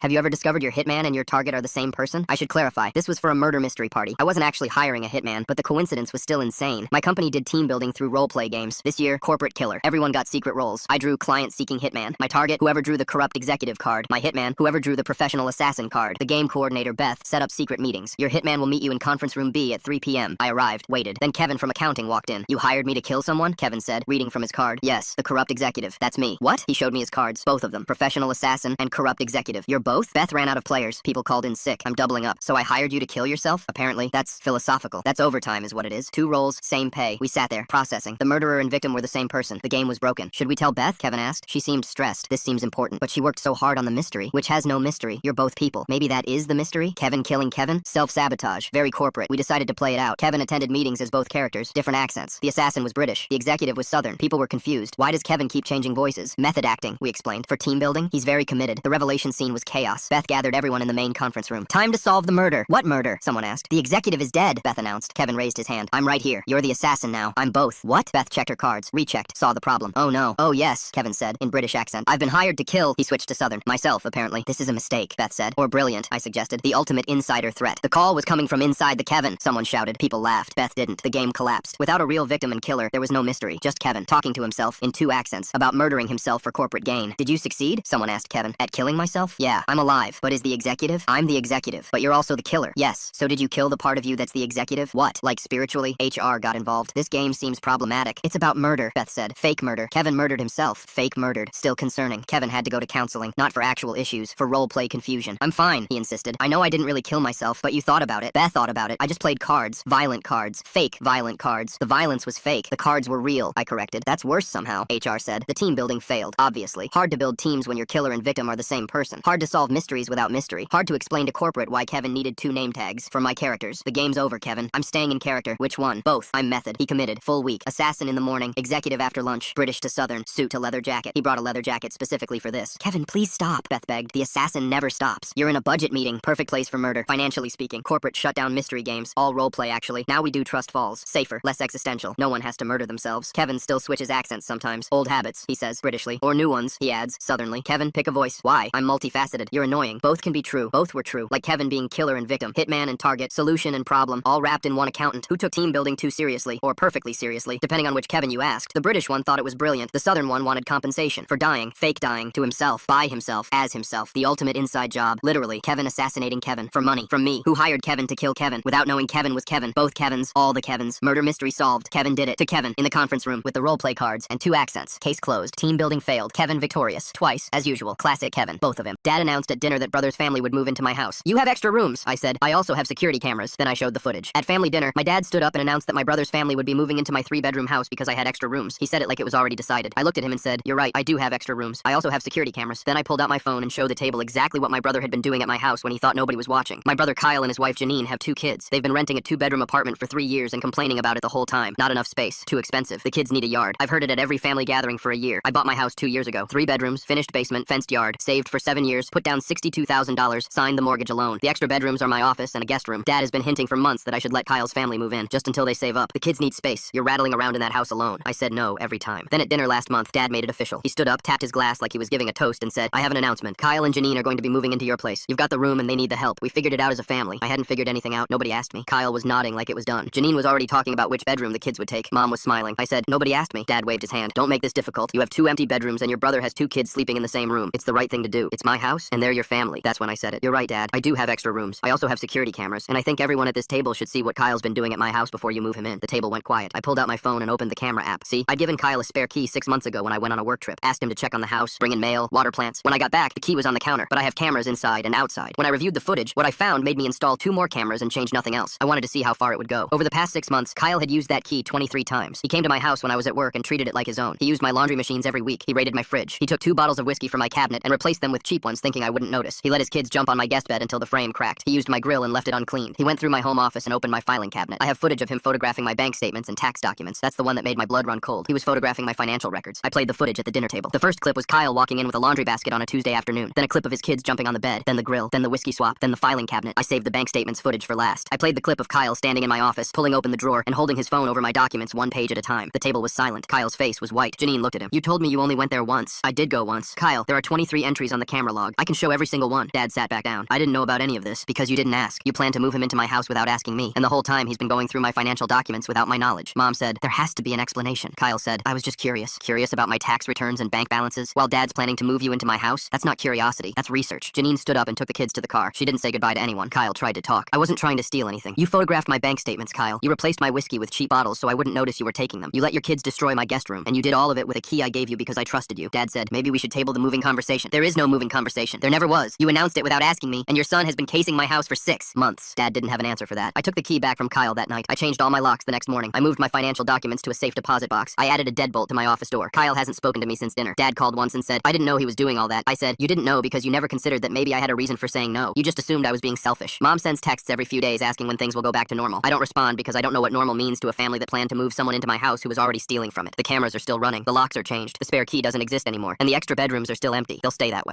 Have you ever discovered your hitman and your target are the same person? I should clarify, this was for a murder mystery party. I wasn't actually hiring a hitman, but the coincidence was still insane. My company did team building through roleplay games. This year, corporate killer. Everyone got secret roles. I drew client-seeking hitman. My target, whoever drew the corrupt executive card. My hitman, whoever drew the professional assassin card. The game coordinator, Beth, set up secret meetings. Your hitman will meet you in conference room B at 3 p.m. I arrived, waited. Then Kevin from accounting walked in. You hired me to kill someone? Kevin said, reading from his card. Yes, the corrupt executive. That's me. What? He showed me his cards. Both of them. Professional assassin and corrupt executive. You're both? Beth ran out of players. People called in sick. I'm doubling up. So I hired you to kill yourself? Apparently, that's philosophical. That's overtime is what it is. 2 roles, same pay. We sat there, processing. The murderer and victim were the same person. The game was broken. Should we tell Beth? Kevin asked. She seemed stressed. This seems important. But she worked so hard on the mystery, which has no mystery. You're both people. Maybe that is the mystery? Kevin killing Kevin? Self-sabotage. Very corporate. We decided to play it out. Kevin attended meetings as both characters, different accents. The assassin was British. The executive was Southern. People were confused. Why does Kevin keep changing voices? Method acting, we explained. For team building, he's very committed. The revelation scene was chaos. Beth gathered everyone in the main conference room. Time to solve the murder. What murder? Someone asked. The executive is dead, Beth announced. Kevin raised his hand. I'm right here. You're the assassin now. I'm both. What? Beth checked her cards. Rechecked. Saw the problem. Oh no. Oh yes, Kevin said, in British accent. I've been hired to kill. He switched to Southern. Myself, apparently. This is a mistake, Beth said. Or brilliant, I suggested. The ultimate insider threat. The call was coming from inside the Kevin, someone shouted. People laughed. Beth didn't. The game collapsed. Without a real victim and killer, there was no mystery. Just Kevin, talking to himself, in 2 accents, about murdering himself for corporate gain. Did you succeed? Someone asked Kevin. At killing myself? Yeah, I'm alive. But is the executive? I'm the executive. But you're also the killer. Yes. So did you kill the part of you that's the executive? What? Like spiritually? HR got involved. This game seems problematic. It's about murder, Beth said. Fake murder. Kevin murdered himself. Fake murdered. Still concerning. Kevin had to go to counseling. Not for actual issues. For roleplay confusion. I'm fine, he insisted. I know I didn't really kill myself, but you thought about it. Beth thought about it. I just played cards. Violent cards. Fake violent cards. The violence was fake. The cards were real, I corrected. That's worse somehow, HR said. The team building failed, obviously. Hard to build teams when your killer and victim are the same person. Hard to solve mysteries without mystery. Hard to explain to corporate why Kevin needed 2 name tags. For my characters. The game's over, Kevin. I'm staying in character. Which one? Both. I'm method. He committed. Full week. Assassin in the morning. Executive after lunch. British to Southern. Suit to leather jacket. He brought a leather jacket specifically for this. Kevin, please stop, Beth begged. The assassin never stops. You're in a budget meeting. Perfect place for murder. Financially speaking. Corporate shut down mystery games. All roleplay actually. Now we do Trust Falls. Safer. Less existential. No one has to murder themselves. Kevin still switches accents sometimes. Old habits, he says, Britishly. Or new ones, he adds, Southernly. Kevin, pick a voice. Why? I'm multifaceted. You're annoying. Both can be true. Both were true. Like Kevin being killer and victim. Hitman and target. Solution and problem. All wrapped in one accountant who took team building too seriously. Or perfectly seriously. Depending on which Kevin you asked. The British one thought it was brilliant. The Southern one wanted compensation. For dying. Fake dying. To himself. By himself. As himself. The ultimate inside job. Literally. Kevin assassinating Kevin. For money. From me. Who hired Kevin to kill Kevin. Without knowing Kevin was Kevin. Both Kevins. All the Kevins. Murder mystery solved. Kevin did it. To Kevin. In the conference room. With the roleplay cards. And 2 accents. Case closed. Team building failed. Kevin victorious. Twice. As usual. Classic Kevin. Both of him. Dad announced at dinner that brother's family would move into my house. You have extra rooms, I said. I also have security cameras. Then I showed the footage. At family dinner, my dad stood up and announced that my brother's family would be moving into my 3-bedroom house because I had extra rooms. He said it like it was already decided. I looked at him and said, you're right, I do have extra rooms. I also have security cameras. Then I pulled out my phone and showed the table exactly what my brother had been doing at my house when he thought nobody was watching. My brother Kyle and his wife Janine have 2 kids. They've been renting a 2-bedroom apartment for 3 years and complaining about it the whole time. Not enough space. Too expensive. The kids need a yard. I've heard it at every family gathering for a year. I bought my house 2 years ago. 3 bedrooms, finished basement, fenced yard, saved for 7 years, put down $62,000, signed the mortgage alone. The extra bedrooms are my office and a guest room. Dad has been hinting for months that I should let Kyle's family move in, just until they save up. The kids need space. You're rattling around in that house alone. I said no every time. Then at dinner last month, Dad made it official. He stood up, tapped his glass like he was giving a toast and said, I have an announcement. Kyle and Janine are going to be moving into your place. You've got the room and they need the help. We figured it out as a family. I hadn't figured anything out. Nobody asked me. Kyle was nodding like it was done. Janine was already talking about which bedroom the kids would take. Mom was smiling. I said, nobody asked me. Dad waved his hand. Don't make this difficult. You have 2 empty bedrooms and your brother has 2 kids sleeping in the same room. It's the right thing to do. It's my house and they're your family. That's when I said it. You're right, Dad. I do have extra rooms. I also have security cameras. And I think everyone at this table should see what Kyle's been doing at my house before you move him in. The table went quiet. I pulled out my phone and opened the camera app. See? I'd given Kyle a spare key 6 months ago when I went on a work trip. Asked him to check on the house, bring in mail, water plants. When I got back, the key was on the counter, but I have cameras inside and outside. When I reviewed the footage, what I found made me install 2 more cameras and change nothing else. I wanted to see how far it would go. Over the past 6 months, Kyle had used that key 23 times. He came to my house when I was at work and treated it like his own. He used my laundry machines every week. He raided my fridge. He took 2 bottles of whiskey from my cabinet and replaced them with cheap ones thinking I wouldn't notice. He let his kids jump on my guest bed until the frame cracked. He used my grill and left it uncleaned. He went through my home office and opened my filing cabinet. I have footage of him photographing my bank statements and tax documents. That's the one that made my blood run cold. He was photographing my financial records. I played the footage at the dinner table. The first clip was Kyle walking in with a laundry basket on a Tuesday afternoon. Then a clip of his kids jumping on the bed. Then the grill. Then the whiskey swap. Then the filing cabinet. I saved the bank statements footage for last. I played the clip of Kyle standing in my office, pulling open the drawer and holding his phone over my documents 1 page at a time. The table was silent. Kyle's face was white. Janine looked at him. You told me you only went there once. I did go once. Kyle, there are 23 entries on the camera log. I can can show every single one. Dad sat back down. I didn't know about any of this because you didn't ask. You planned to move him into my house without asking me, and the whole time he's been going through my financial documents without my knowledge. Mom said, there has to be an explanation. Kyle said, I was just curious. Curious about my tax returns and bank balances, while Dad's planning to move you into my house? That's not curiosity, that's research. Janine stood up and took the kids to the car. She didn't say goodbye to anyone. Kyle tried to talk. I wasn't trying to steal anything. You photographed my bank statements, Kyle. You replaced my whiskey with cheap bottles so I wouldn't notice you were taking them. You let your kids destroy my guest room, and you did all of it with a key I gave you because I trusted you. Dad said, maybe we should table the moving conversation. There is no moving conversation. There never was. You announced it without asking me, and your son has been casing my house for 6 months. Dad didn't have an answer for that. I took the key back from Kyle that night. I changed all my locks the next morning. I moved my financial documents to a safe deposit box. I added a deadbolt to my office door. Kyle hasn't spoken to me since dinner. Dad called once and said, I didn't know he was doing all that. I said, you didn't know because you never considered that maybe I had a reason for saying no. You just assumed I was being selfish. Mom sends texts every few days asking when things will go back to normal. I don't respond because I don't know what normal means to a family that planned to move someone into my house who was already stealing from it. The cameras are still running. The locks are changed. The spare key doesn't exist anymore. And the extra bedrooms are still empty. They'll stay that way.